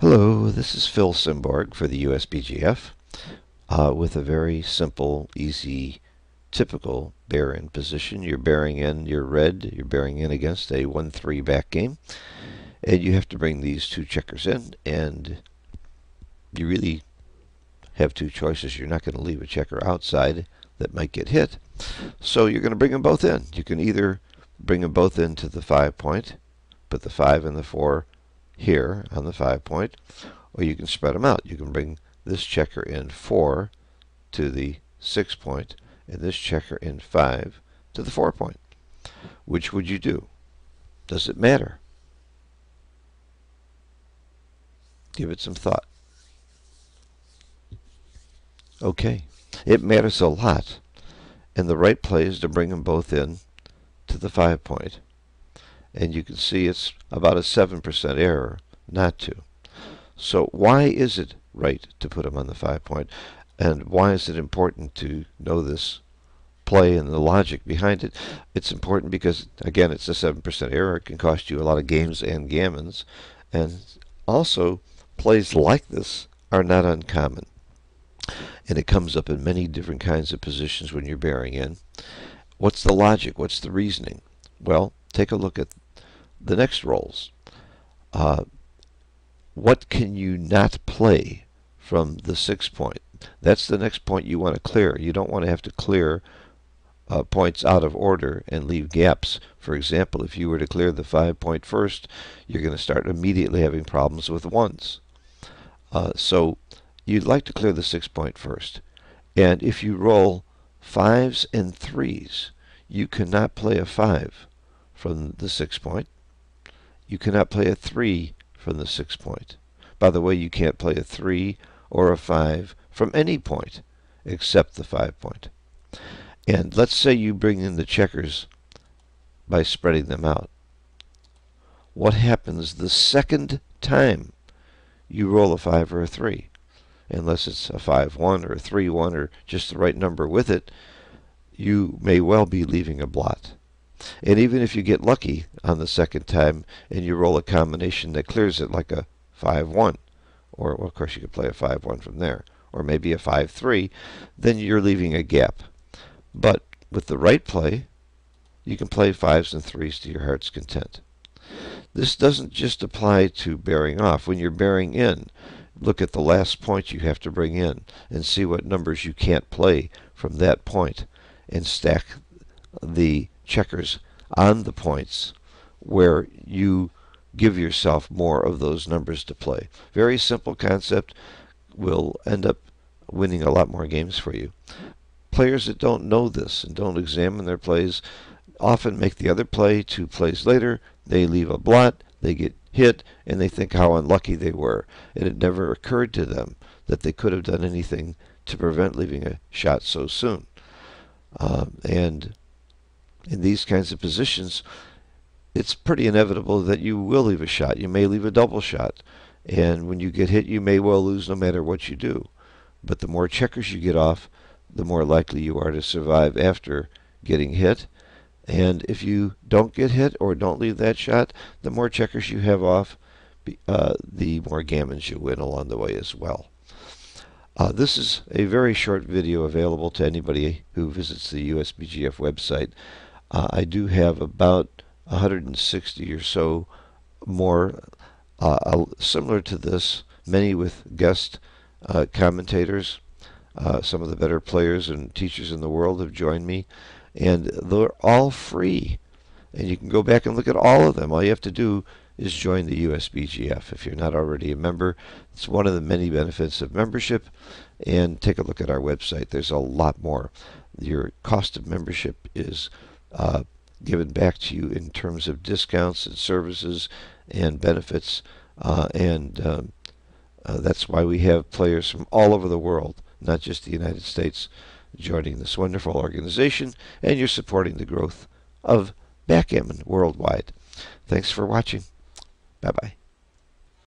Hello, this is Phil Simborg for the USBGF with a very simple, easy, typical bear-in position. You're bearing in your red, you're bearing in against a 1-3 back game, and you have to bring these two checkers in, and you really have two choices. You're not going to leave a checker outside that might get hit, so you're going to bring them both in. You can either bring them both into the 5 point, put the 5 and the 4 here on the 5 point, or you can spread them out. You can bring this checker in 4 to the 6 point and this checker in 5 to the 4 point. Which would you do? Does it matter? Give it some thought. Okay, it matters a lot, and the right play is to bring them both in to the 5 point. And you can see it's about a 7% error not to. So why is it right to put them on the 5 point? And why is it important to know this play and the logic behind it? It's important because, again, it's a 7% error. It can cost you a lot of games and gammons. And also, plays like this are not uncommon. And it comes up in many different kinds of positions when you're bearing in. What's the logic? What's the reasoning? Well, take a look at the next rolls. What can you not play from the 6 point? That's the next point you want to clear. You don't want to have to clear points out of order and leave gaps. For example, if you were to clear the 5 point first, you're going to start immediately having problems with ones. So you'd like to clear the 6 point first. And if you roll 5s and 3s, you cannot play a 5 from the 6 point. You cannot play a 3 from the 6 point. By the way, you can't play a 3 or a 5 from any point except the 5 point. And let's say you bring in the checkers by spreading them out. What happens the second time you roll a 5 or a 3? Unless it's a 5-1 or a 3-1 or just the right number with it, you may well be leaving a blot. And even if you get lucky on the second time and you roll a combination that clears it, like a 5-1, or well, of course you could play a 5-1 from there, or maybe a 5-3, then you're leaving a gap. But with the right play, you can play 5s and 3s to your heart's content. This doesn't just apply to bearing off. When you're bearing in, look at the last point you have to bring in and see what numbers you can't play from that point, and stack the checkers on the points where you give yourself more of those numbers to play. Very simple concept, will end up winning a lot more games for you. Players that don't know this and don't examine their plays often make the other play 2 plays later. They leave a blot, they get hit, and they think how unlucky they were. And it never occurred to them that they could have done anything to prevent leaving a shot so soon. And in these kinds of positions, it's pretty inevitable that you will leave a shot. You may leave a double shot. And when you get hit, you may well lose no matter what you do. But the more checkers you get off, the more likely you are to survive after getting hit. And if you don't get hit or don't leave that shot, the more checkers you have off, the more gammons you win along the way as well. This is a very short video available to anybody who visits the USBGF website. I do have about 160 or so more similar to this, many with guest commentators. Some of the better players and teachers in the world have joined me, and they're all free. And you can go back and look at all of them. All you have to do is join the USBGF if you're not already a member. It's one of the many benefits of membership. And take a look at our website. There's a lot more. Your cost of membership is given back to you in terms of discounts and services and benefits. That's why we have players from all over the world, not just the United States, joining this wonderful organization, and you're supporting the growth of backgammon worldwide. Thanks for watching. Bye-bye.